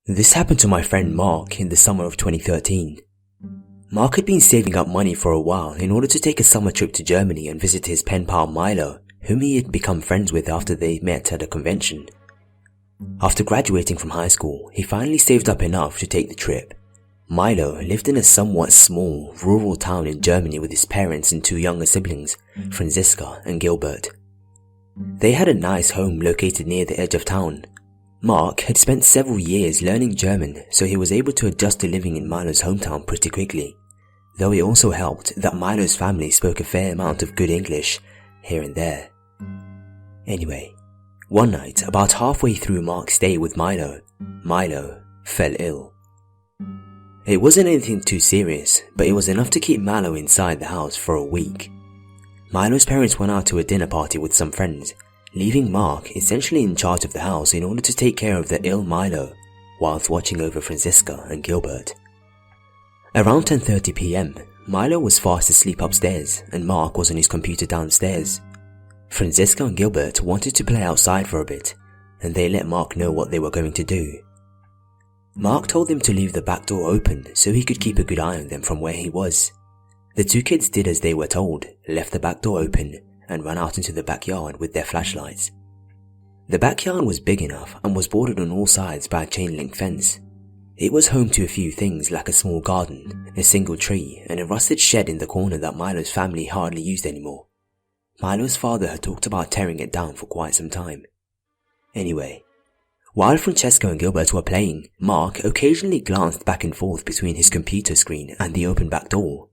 This happened to my friend Mark in the summer of 2013. Mark had been saving up money for a while in order to take a summer trip to Germany and visit his pen pal Milo, whom he had become friends with after they met at a convention. After graduating from high school, he finally saved up enough to take the trip. Milo lived in a somewhat small, rural town in Germany with his parents and two younger siblings, Franziska and Gilbert. They had a nice home located near the edge of town. Mark had spent several years learning German, so he was able to adjust to living in Milo's hometown pretty quickly, though it also helped that Milo's family spoke a fair amount of good English here and there. Anyway, one night, about halfway through Mark's stay with Milo fell ill. It wasn't anything too serious, but it was enough to keep Milo inside the house for a week. Milo's parents went out to a dinner party with some friends, leaving Mark essentially in charge of the house in order to take care of the ill Milo, whilst watching over Franziska and Gilbert. Around 10:30 PM, Milo was fast asleep upstairs and Mark was on his computer downstairs. Franziska and Gilbert wanted to play outside for a bit, and they let Mark know what they were going to do. Mark told them to leave the back door open so he could keep a good eye on them from where he was. The two kids did as they were told, left the back door open, and ran out into the backyard with their flashlights. The backyard was big enough and was bordered on all sides by a chain-link fence. It was home to a few things like a small garden, a single tree, and a rusted shed in the corner that Milo's family hardly used anymore. Milo's father had talked about tearing it down for quite some time. Anyway, while Francesca and Gilbert were playing, Mark occasionally glanced back and forth between his computer screen and the open back door.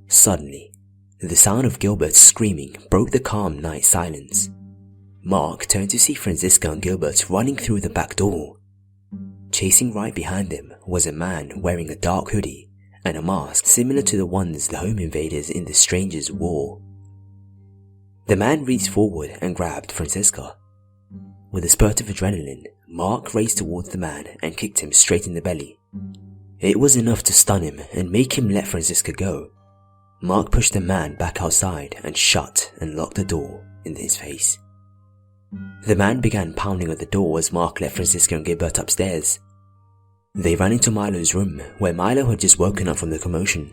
Suddenly, the sound of Gilbert screaming broke the calm night silence. Mark turned to see Franziska and Gilbert running through the back door. Chasing right behind them was a man wearing a dark hoodie and a mask similar to the ones the home invaders in The Strangers wore. The man reached forward and grabbed Franziska. With a spurt of adrenaline, Mark raced towards the man and kicked him straight in the belly. It was enough to stun him and make him let Franziska go. Mark pushed the man back outside and shut and locked the door in his face. The man began pounding at the door as Mark let Franziska and Gilbert upstairs. They ran into Milo's room, where Milo had just woken up from the commotion.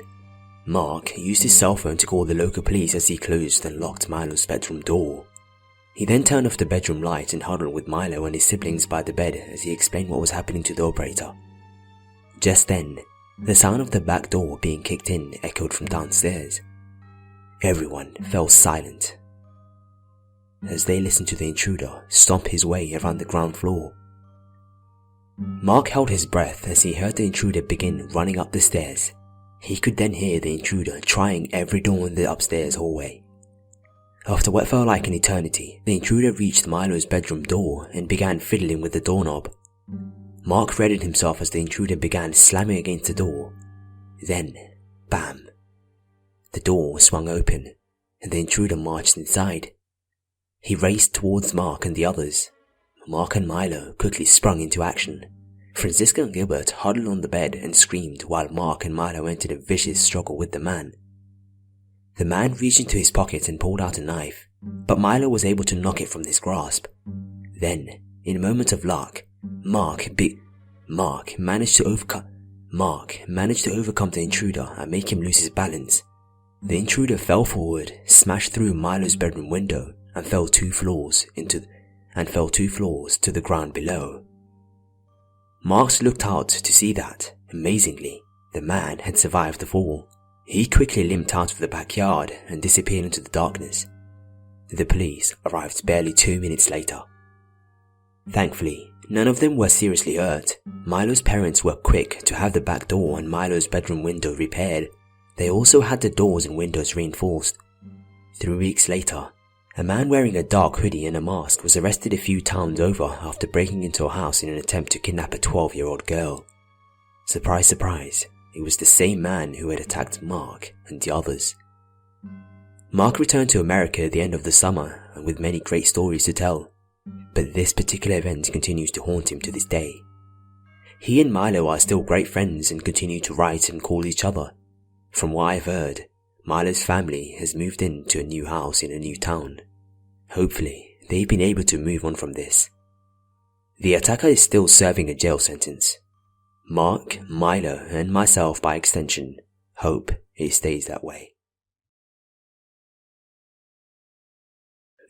Mark used his cell phone to call the local police as he closed and locked Milo's bedroom door. He then turned off the bedroom light and huddled with Milo and his siblings by the bed as he explained what was happening to the operator. Just then, the sound of the back door being kicked in echoed from downstairs. Everyone fell silent as they listened to the intruder stomp his way around the ground floor. Mark held his breath as he heard the intruder begin running up the stairs. He could then hear the intruder trying every door in the upstairs hallway. After what felt like an eternity, the intruder reached Milo's bedroom door and began fiddling with the doorknob. Mark readied himself as the intruder began slamming against the door. Then, bam! The door swung open, and the intruder marched inside. He raced towards Mark and the others. Mark and Milo quickly sprung into action. Franziska and Gilbert huddled on the bed and screamed while Mark and Milo entered a vicious struggle with the man. The man reached into his pocket and pulled out a knife, but Milo was able to knock it from his grasp. Then, in a moment of luck, Mark managed to overcome the intruder and make him lose his balance. The intruder fell forward, smashed through Milo's bedroom window, and fell 2 floors to the ground below. Mark looked out to see that, amazingly, the man had survived the fall. He quickly limped out of the backyard and disappeared into the darkness. The police arrived barely 2 minutes later. Thankfully, none of them were seriously hurt. Milo's parents were quick to have the back door and Milo's bedroom window repaired. They also had the doors and windows reinforced. 3 weeks later, a man wearing a dark hoodie and a mask was arrested a few towns over after breaking into a house in an attempt to kidnap a 12-year-old girl. Surprise, surprise, it was the same man who had attacked Mark and the others. Mark returned to America at the end of the summer and with many great stories to tell, but this particular event continues to haunt him to this day. He and Milo are still great friends and continue to write and call each other. From what I've heard, Milo's family has moved into a new house in a new town. Hopefully, they've been able to move on from this. The attacker is still serving a jail sentence. Mark, Milo, and myself by extension hope it stays that way.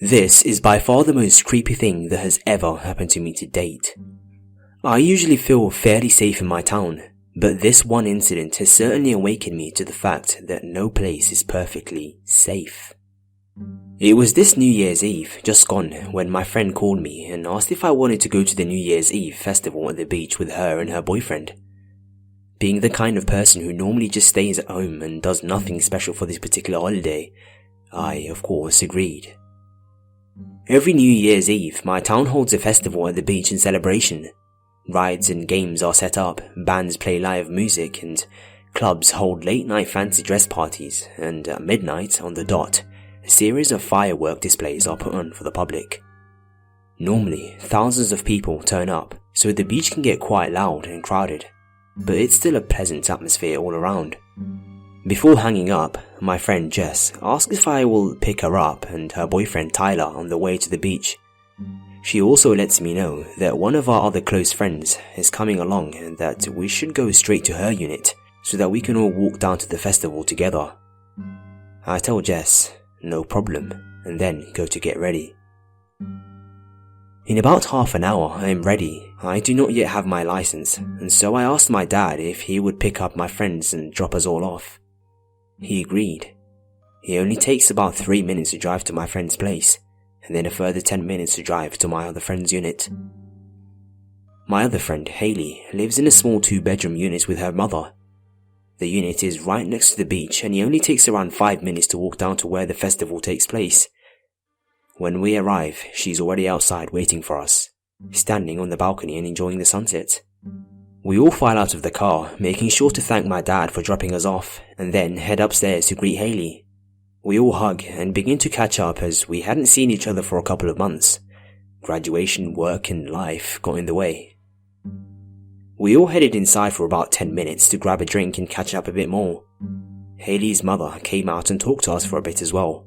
This is by far the most creepy thing that has ever happened to me to date. I usually feel fairly safe in my town, but this one incident has certainly awakened me to the fact that no place is perfectly safe. It was this New Year's Eve, just gone, when my friend called me and asked if I wanted to go to the New Year's Eve festival at the beach with her and her boyfriend. Being the kind of person who normally just stays at home and does nothing special for this particular holiday, I, of course, agreed. Every New Year's Eve, my town holds a festival at the beach in celebration. Rides and games are set up, bands play live music, and clubs hold late-night fancy dress parties, and at midnight, on the dot, a series of firework displays are put on for the public. Normally, thousands of people turn up, so the beach can get quite loud and crowded, but it's still a pleasant atmosphere all around. Before hanging up, my friend Jess asks if I will pick her up and her boyfriend Tyler on the way to the beach. She also lets me know that one of our other close friends is coming along and that we should go straight to her unit so that we can all walk down to the festival together. I tell Jess, no problem, and then go to get ready. In about half an hour I am ready. I do not yet have my license, and so I asked my dad if he would pick up my friends and drop us all off. He agreed. It only takes about 3 minutes to drive to my friend's place, and then a further 10 minutes to drive to my other friend's unit. My other friend, Haley, lives in a small 2-bedroom unit with her mother. The unit is right next to the beach and it only takes around 5 minutes to walk down to where the festival takes place. When we arrive, she's already outside waiting for us, standing on the balcony and enjoying the sunset. We all file out of the car, making sure to thank my dad for dropping us off, and then head upstairs to greet Haley. We all hug and begin to catch up as we hadn't seen each other for a couple of months. Graduation, work and life got in the way. We all headed inside for about 10 minutes to grab a drink and catch up a bit more. Haley's mother came out and talked to us for a bit as well.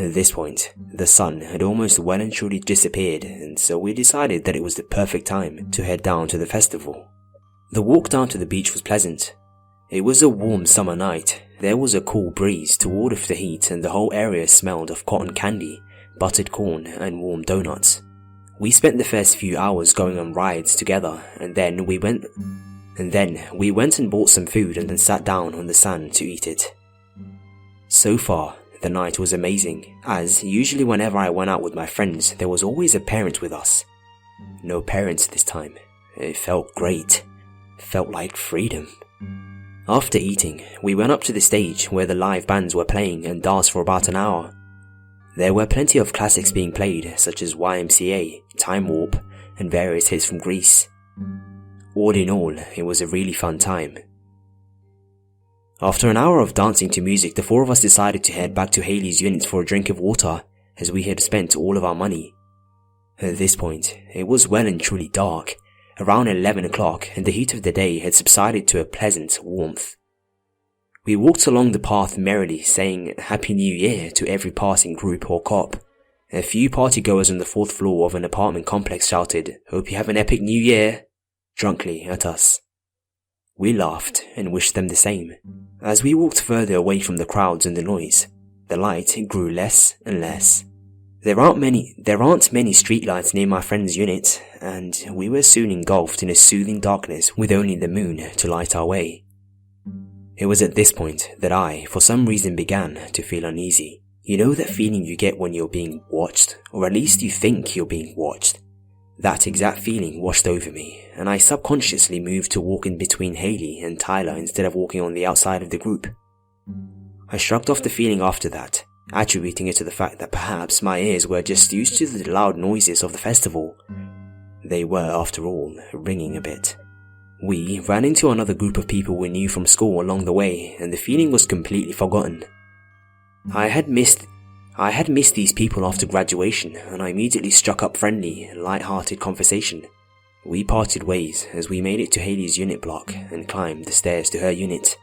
At this point, the sun had almost well and truly disappeared, and so we decided that it was the perfect time to head down to the festival. The walk down to the beach was pleasant. It was a warm summer night. There was a cool breeze to ward off the heat and the whole area smelled of cotton candy, buttered corn and warm donuts. We spent the first few hours going on rides together, and then we went and bought some food and then sat down on the sand to eat it. So far, the night was amazing, as usually whenever I went out with my friends, there was always a parent with us. No parents this time. It felt great. Felt like freedom. After eating, we went up to the stage where the live bands were playing and danced for about an hour. There were plenty of classics being played, such as YMCA, Time Warp, and various hits from Greece. All in all, it was a really fun time. After an hour of dancing to music, the four of us decided to head back to Haley's unit for a drink of water, as we had spent all of our money. At this point, it was well and truly dark, around 11 o'clock, and the heat of the day had subsided to a pleasant warmth. We walked along the path merrily, saying Happy New Year to every passing group or cop. A few partygoers on the 4th floor of an apartment complex shouted, "Hope you have an epic New Year," drunkenly at us. We laughed and wished them the same. As we walked further away from the crowds and the noise, the light grew less and less. There aren't many streetlights near my friend's unit, and we were soon engulfed in a soothing darkness with only the moon to light our way. It was at this point that I, for some reason, began to feel uneasy. You know that feeling you get when you're being watched, or at least you think you're being watched? That exact feeling washed over me, and I subconsciously moved to walk in between Haley and Tyler instead of walking on the outside of the group. I shrugged off the feeling after that, attributing it to the fact that perhaps my ears were just used to the loud noises of the festival. They were, after all, ringing a bit. We ran into another group of people we knew from school along the way, and the feeling was completely forgotten. I had missed these people after graduation, and I immediately struck up friendly, light-hearted conversation. We parted ways as we made it to Haley's unit block and climbed the stairs to her unit.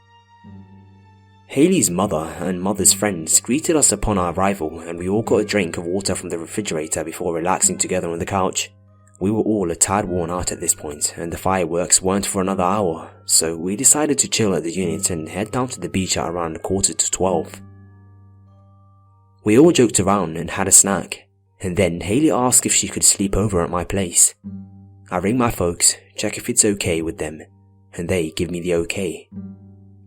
Haley's mother and mother's friends greeted us upon our arrival, and we all got a drink of water from the refrigerator before relaxing together on the couch. We were all a tad worn out at this point, and the fireworks weren't for another hour, so we decided to chill at the unit and head down to the beach at around 11:45. We all joked around and had a snack, and then Haley asked if she could sleep over at my place. I ring my folks, check if it's okay with them, and they give me the okay.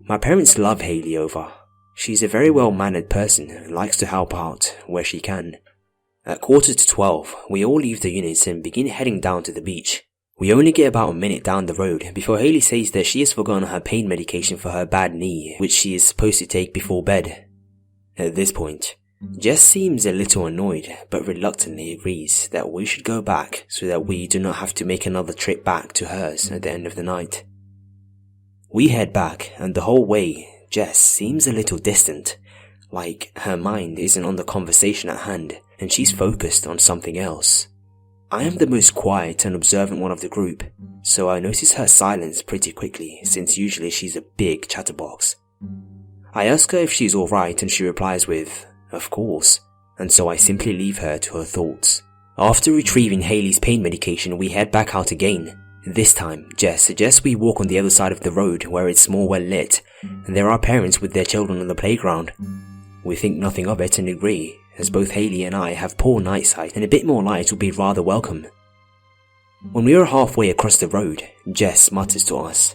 My parents love Haley over. She's a very well-mannered person and likes to help out where she can. At 11:45, we all leave the units and begin heading down to the beach. We only get about a minute down the road before Haley says that she has forgotten her pain medication for her bad knee, which she is supposed to take before bed. At this point, Jess seems a little annoyed, but reluctantly agrees that we should go back so that we do not have to make another trip back to hers at the end of the night. We head back, and the whole way, Jess seems a little distant, like her mind isn't on the conversation at hand, and she's focused on something else. I am the most quiet and observant one of the group, so I notice her silence pretty quickly, since usually she's a big chatterbox. I ask her if she's alright, and she replies with, "Of course," and so I simply leave her to her thoughts. After retrieving Haley's pain medication, we head back out again. This time, Jess suggests we walk on the other side of the road where it's more well lit, and there are parents with their children on the playground. We think nothing of it and agree, as both Haley and I have poor night sight and a bit more light would be rather welcome. When we are halfway across the road, Jess mutters to us,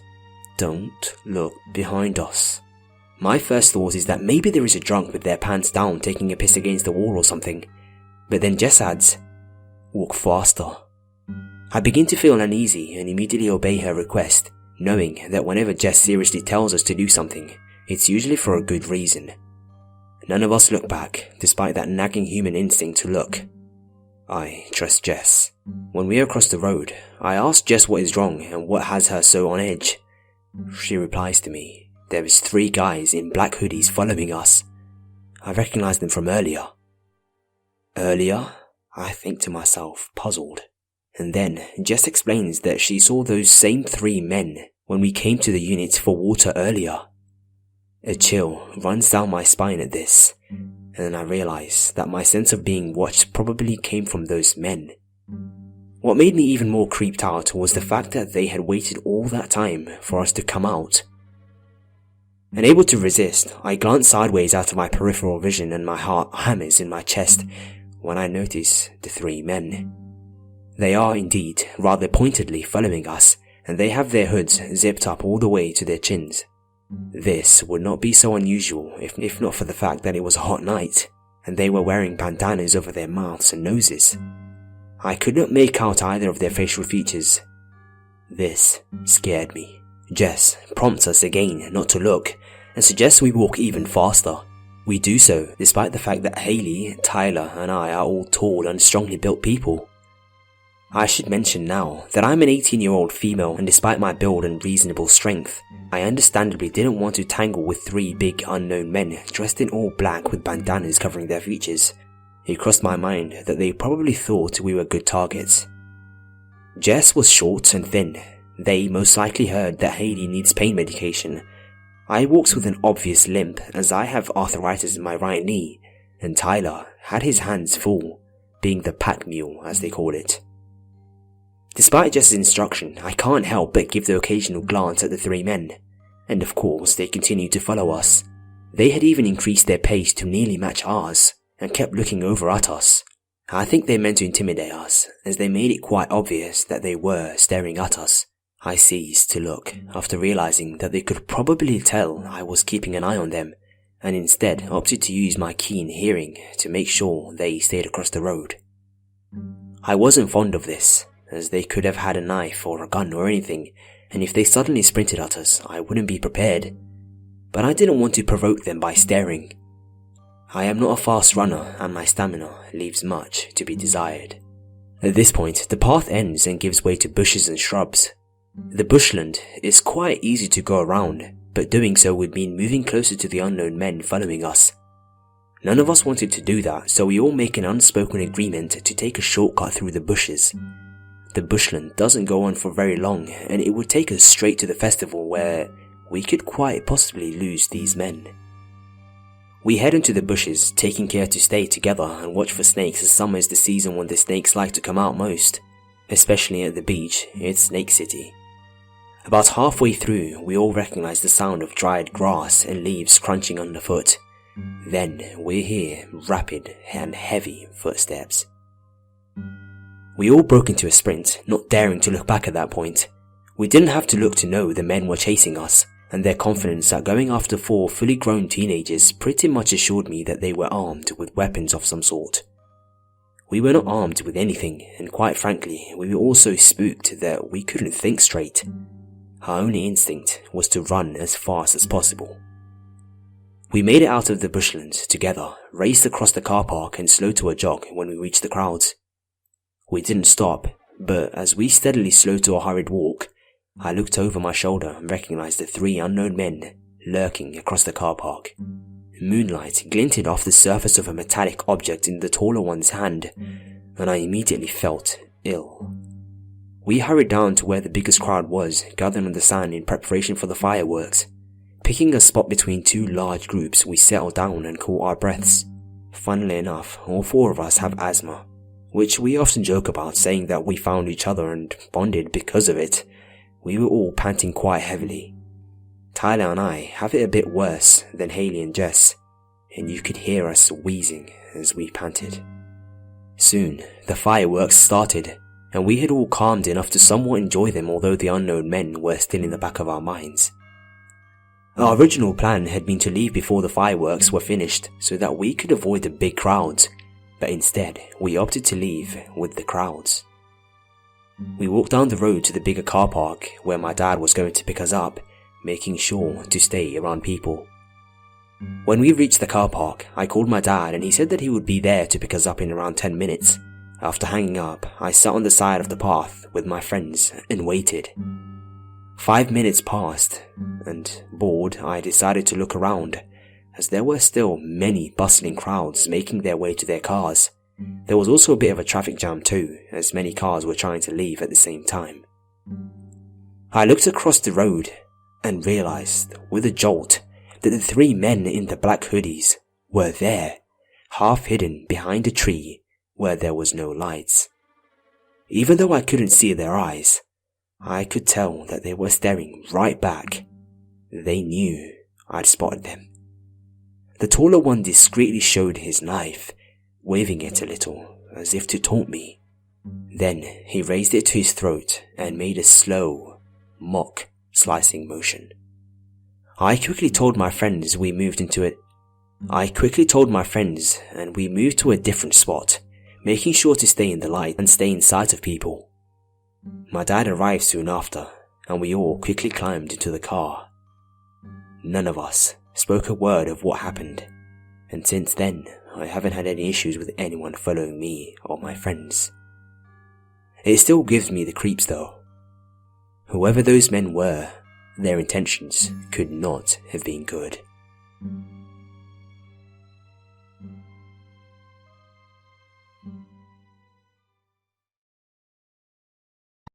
"Don't look behind us." My first thought is that maybe there is a drunk with their pants down taking a piss against the wall or something, but then Jess adds, "Walk faster." I begin to feel uneasy and immediately obey her request, knowing that whenever Jess seriously tells us to do something, it's usually for a good reason. None of us look back, despite that nagging human instinct to look. I trust Jess. When we are across the road, I ask Jess what is wrong and what has her so on edge. She replies to me, "There is 3 guys in black hoodies following us. I recognize them from earlier." Earlier? I think to myself, puzzled. And then Jess explains that she saw those same 3 men when we came to the unit for water earlier. A chill runs down my spine at this, and I realize that my sense of being watched probably came from those men. What made me even more creeped out was the fact that they had waited all that time for us to come out. Unable to resist, I glance sideways out of my peripheral vision and my heart hammers in my chest when I notice the 3 men. They are indeed rather pointedly following us, and they have their hoods zipped up all the way to their chins. This would not be so unusual if not for the fact that it was a hot night, and they were wearing bandanas over their mouths and noses. I could not make out either of their facial features. This scared me. Jess prompts us again not to look, and suggests we walk even faster. We do so, despite the fact that Haley, Tyler, and I are all tall and strongly built people. I should mention now that I'm an 18-year-old female, and despite my build and reasonable strength, I understandably didn't want to tangle with 3 big unknown men dressed in all black with bandanas covering their features. It crossed my mind that they probably thought we were good targets. Jess was short and thin. They most likely heard that Haley needs pain medication. I walked with an obvious limp as I have arthritis in my right knee, and Tyler had his hands full, being the pack mule as they call it. Despite Jess's instruction, I can't help but give the occasional glance at the 3 men, and of course they continued to follow us. They had even increased their pace to nearly match ours, and kept looking over at us. I think they meant to intimidate us, as they made it quite obvious that they were staring at us. I ceased to look, after realizing that they could probably tell I was keeping an eye on them, and instead opted to use my keen hearing to make sure they stayed across the road. I wasn't fond of this, as they could have had a knife or a gun or anything, and if they suddenly sprinted at us, I wouldn't be prepared. But I didn't want to provoke them by staring. I am not a fast runner, and my stamina leaves much to be desired. At this point, the path ends and gives way to bushes and shrubs. The bushland is quite easy to go around, but doing so would mean moving closer to the unknown men following us. None of us wanted to do that, so we all make an unspoken agreement to take a shortcut through the bushes. The bushland doesn't go on for very long, and it would take us straight to the festival where we could quite possibly lose these men. We head into the bushes, taking care to stay together and watch for snakes, as summer is the season when the snakes like to come out most. especially at the beach in Snake City. About halfway through, we all recognized the sound of dried grass and leaves crunching underfoot. Then we hear rapid and heavy footsteps. We all broke into a sprint, not daring to look back at that point. We didn't have to look to know the men were chasing us, and their confidence at going after 4 fully grown teenagers pretty much assured me that they were armed with weapons of some sort. We were not armed with anything, and quite frankly, we were all so spooked that we couldn't think straight. Our only instinct was to run as fast as possible. We made it out of the bushland together, raced across the car park and slowed to a jog when we reached the crowds. We didn't stop, but as we steadily slowed to a hurried walk, I looked over my shoulder and recognized the 3 unknown men lurking across the car park. Moonlight glinted off the surface of a metallic object in the taller one's hand, and I immediately felt ill. We hurried down to where the biggest crowd was, gathering on the sand in preparation for the fireworks. Picking a spot between 2 large groups, we settled down and caught our breaths. Funnily enough, all 4 of us have asthma, which we often joke about, saying that we found each other and bonded because of it. We were all panting quite heavily. Tyler and I have it a bit worse than Haley and Jess, and you could hear us wheezing as we panted. Soon, the fireworks started, and we had all calmed enough to somewhat enjoy them, although the unknown men were still in the back of our minds. Our original plan had been to leave before the fireworks were finished so that we could avoid the big crowds, but instead we opted to leave with the crowds. We walked down the road to the bigger car park where my dad was going to pick us up, making sure to stay around people. When we reached the car park, I called my dad and he said that he would be there to pick us up in around 10 minutes. After hanging up, I sat on the side of the path with my friends and waited. 5 minutes passed, and bored, I decided to look around, as there were still many bustling crowds making their way to their cars. There was also a bit of a traffic jam too, as many cars were trying to leave at the same time. I looked across the road and realized, with a jolt, that the 3 men in the black hoodies were there, half hidden behind a tree where there was no lights. Even though I couldn't see their eyes, I could tell that they were staring right back. They knew I'd spotted them. The taller one discreetly showed his knife, waving it a little as if to taunt me. Then he raised it to his throat and made a slow, mock slicing motion. I quickly told my friends and we moved to a different spot, making sure to stay in the light and stay in sight of people. My dad arrived soon after, and we all quickly climbed into the car. None of us spoke a word of what happened, and since then I haven't had any issues with anyone following me or my friends. It still gives me the creeps though. Whoever those men were, their intentions could not have been good.